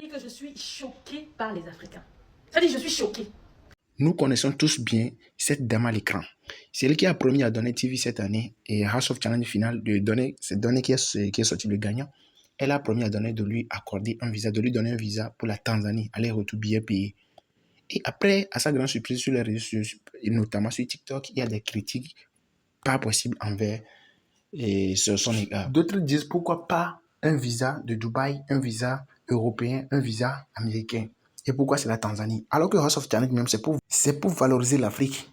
C'est-à-dire que je suis choquée par les Africains. C'est-à-dire que je suis choquée. Nous connaissons tous bien cette dame à l'écran. C'est elle qui a promis à donner TV cette année et House of Challenge final de donner, c'est donné qui est sorti le gagnant. Elle a promis à donner de lui accorder un visa, de lui donner un visa pour la Tanzanie, aller-retour billet payé. Et après, à sa grande surprise sur les réseaux sociaux, notamment sur TikTok, il y a des critiques pas possibles envers son égard. D'autres disent pourquoi pas un visa de Dubaï, un visa européen, un visa américain. Et pourquoi c'est la Tanzanie? Alors que House of Challenge même, c'est pour valoriser l'Afrique.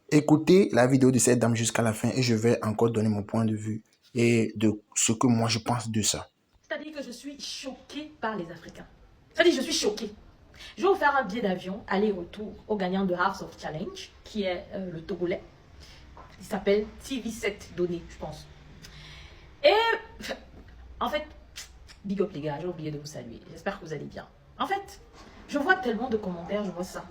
Écoutez la vidéo de cette dame jusqu'à la fin et je vais encore donner mon point de vue et de ce que moi je pense de ça. C'est-à-dire que je suis choquée par les Africains. C'est-à-dire que je suis choquée. Je vais vous faire un billet d'avion aller-retour au gagnant de House of Challenge, qui est le Togolais. Il s'appelle TV7 Donné, je pense. Et en fait, big up les gars, j'ai oublié de vous saluer. J'espère que vous allez bien. En fait, je vois tellement de commentaires, je vois ça.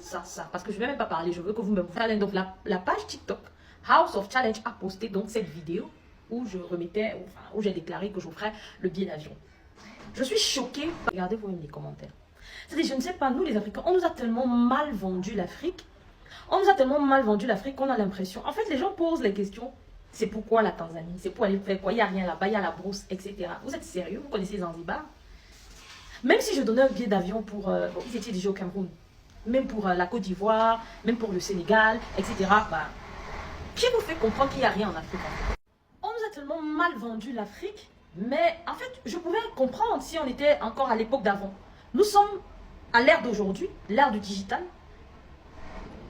Parce que je ne vais même pas parler, je veux que vous me parlez. Donc la page TikTok, House of Challenge a posté donc cette vidéo où je remettais, où j'ai déclaré que j'offrais le billet d'avion. Je suis choquée. Regardez vous-même les commentaires. C'est-à-dire, je ne sais pas, nous les Africains, on nous a tellement mal vendu l'Afrique. On nous a tellement mal vendu l'Afrique qu'on a l'impression. En fait, les gens posent les questions. C'est pourquoi la Tanzanie? C'est pour aller faire quoi? Il n'y a rien là-bas, il y a la brousse, etc. Vous êtes sérieux? Vous connaissez Zanzibar? Même si je donnais un billet d'avion pour... bon, ils étaient déjà au Cameroun. Même pour la Côte d'Ivoire, même pour le Sénégal, etc. Bah, qui vous fait comprendre qu'il n'y a rien en Afrique? On nous a tellement mal vendu l'Afrique. Mais en fait, je pouvais comprendre si on était encore à l'époque d'avant. Nous sommes à l'ère d'aujourd'hui, l'ère du digital.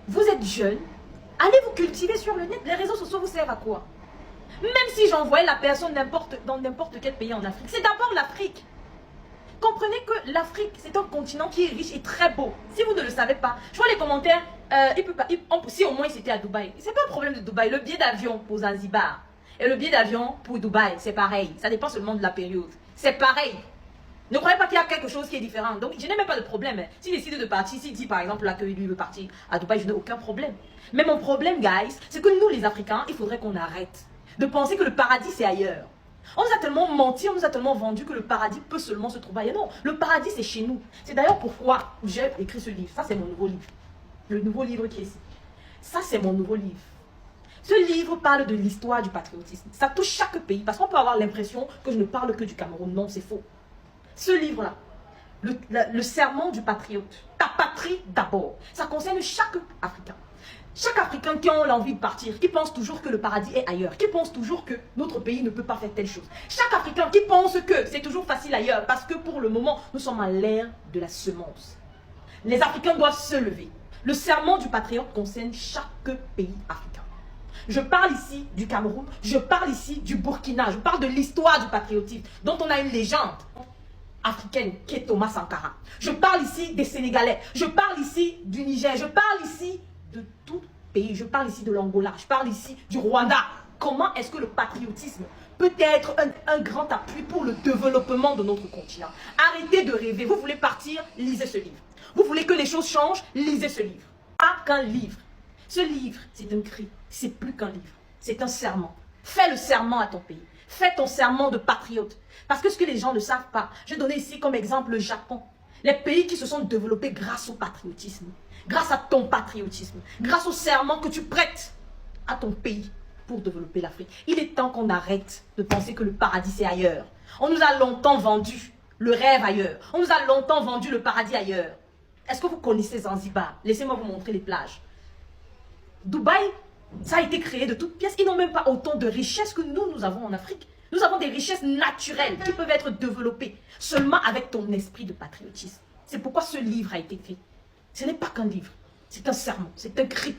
Vous êtes jeune, allez vous cultiver sur le net. Les réseaux sociaux vous servent à quoi? Même si j'envoyais la personne dans n'importe quel pays en Afrique, c'est d'abord l'Afrique. Comprenez que l'Afrique, c'est un continent qui est riche et très beau. Si vous ne le savez pas, je vois les commentaires, si au moins c'était à Dubaï. C'est pas un problème de Dubaï, le billet d'avion pour Zanzibar et le billet d'avion pour Dubaï, c'est pareil. Ça dépend seulement de la période. C'est pareil. Ne croyez pas qu'il y a quelque chose qui est différent. Donc, je n'ai même pas de problème. S'il décide de partir, s'il dit par exemple là que lui veut partir à Dubaï, je n'ai aucun problème. Mais mon problème, guys, c'est que nous les Africains, il faudrait qu'on arrête de penser que le paradis c'est ailleurs. On nous a tellement menti, on nous a tellement vendu que le paradis peut seulement se trouver ailleurs. Non, le paradis c'est chez nous. C'est d'ailleurs pourquoi j'ai écrit ce livre. Ça c'est mon nouveau livre. Le nouveau livre qui est ici. Ça c'est mon nouveau livre. Ce livre parle de l'histoire du patriotisme. Ça touche chaque pays. Parce qu'on peut avoir l'impression que je ne parle que du Cameroun. Non, c'est faux. Ce livre-là, le serment du patriote, ta patrie d'abord, ça concerne chaque Africain. Chaque Africain qui a l'envie de partir, qui pense toujours que le paradis est ailleurs, qui pense toujours que notre pays ne peut pas faire telle chose. Chaque Africain qui pense que c'est toujours facile ailleurs, parce que pour le moment, nous sommes à l'ère de la semence. Les Africains doivent se lever. Le serment du patriote concerne chaque pays africain. Je parle ici du Cameroun, je parle ici du Burkina, je parle de l'histoire du patriotisme, dont on a une légende africaine qui est Thomas Sankara. Je parle ici des Sénégalais, je parle ici du Niger, je parle ici de tout pays, je parle ici de l'Angola, je parle ici du Rwanda. Comment est-ce que le patriotisme peut être un grand appui pour le développement de notre continent? Arrêtez de rêver. Vous voulez partir, lisez ce livre. Vous voulez que les choses changent, lisez ce livre. Pas qu'un livre. Ce livre, c'est un cri. C'est plus qu'un livre. C'est un serment. Fais le serment à ton pays. Fais ton serment de patriote. Parce que ce que les gens ne savent pas, je vais donner ici comme exemple le Japon. Les pays qui se sont développés grâce au patriotisme. Grâce à ton patriotisme. Grâce au serment que tu prêtes à ton pays pour développer l'Afrique. Il est temps qu'on arrête de penser que le paradis c'est ailleurs. On nous a longtemps vendu le rêve ailleurs. On nous a longtemps vendu le paradis ailleurs. Est-ce que vous connaissez Zanzibar? Laissez-moi vous montrer les plages. Dubaï, ça a été créé de toutes pièces. Ils n'ont même pas autant de richesses que nous avons en Afrique. Nous avons des richesses naturelles qui peuvent être développées seulement avec ton esprit de patriotisme. C'est pourquoi ce livre a été écrit. Ce n'est pas qu'un livre, c'est un sermon, c'est un cri.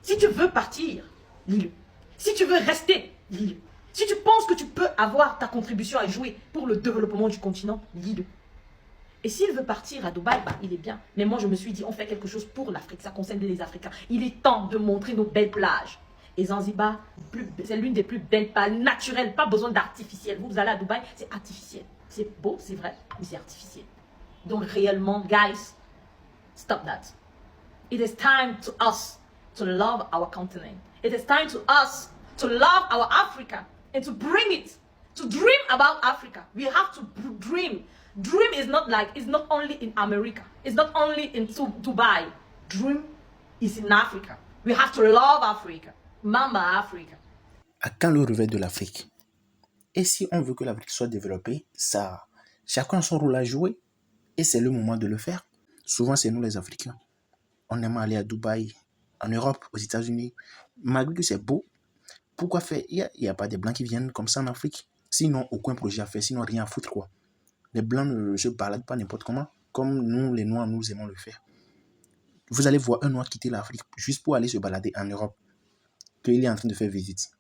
Si tu veux partir, lis-le. Si tu veux rester, lis-le. Si tu penses que tu peux avoir ta contribution à jouer pour le développement du continent, lis-le. Et s'il veut partir à Dubaï, bah, il est bien. Mais moi, je me suis dit, on fait quelque chose pour l'Afrique. Ça concerne les Africains. Il est temps de montrer nos belles plages. Et Zanzibar, c'est l'une des plus belles plages naturelles. Pas besoin d'artificiel. Vous allez à Dubaï, c'est artificiel. C'est beau, c'est vrai, mais c'est artificiel. Donc réellement, guys, stop that. It is time to us to love our continent. It is time to us to love our Africa and to bring it, to dream about Africa. We have to dream Dream is not only in America. It's not only in Dubai. Dream is in Africa. We have to love Africa. Mama Africa. À quand le réveil de l'Afrique? Et si on veut que l'Afrique soit développée, ça, chacun a son rôle à jouer. Et c'est le moment de le faire. Souvent, c'est nous les Africains. On aime aller à Dubaï, en Europe, aux États-Unis. Malgré que c'est beau, pourquoi faire? Il n'y a pas des Blancs qui viennent comme ça en Afrique. Sinon, aucun projet à faire, sinon rien à foutre, quoi. Les Blancs ne se baladent pas n'importe comment, comme nous, les Noirs, nous aimons le faire. Vous allez voir un Noir quitter l'Afrique juste pour aller se balader en Europe, qu'il est en train de faire visite.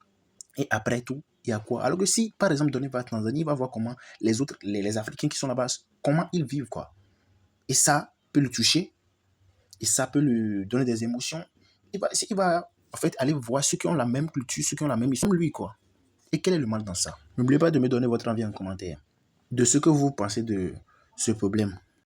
Et après tout, il y a quoi? Alors que si, par exemple, Donné va à Tanzanie, il va voir comment les autres, les Africains qui sont là-bas, comment ils vivent, quoi. Et ça peut le toucher, et ça peut lui donner des émotions. Il va en fait aller voir ceux qui ont la même culture, ceux qui ont la même histoire, comme lui, quoi. Et quel est le mal dans ça? N'oubliez pas de me donner votre avis en commentaire de ce que vous pensez de ce problème.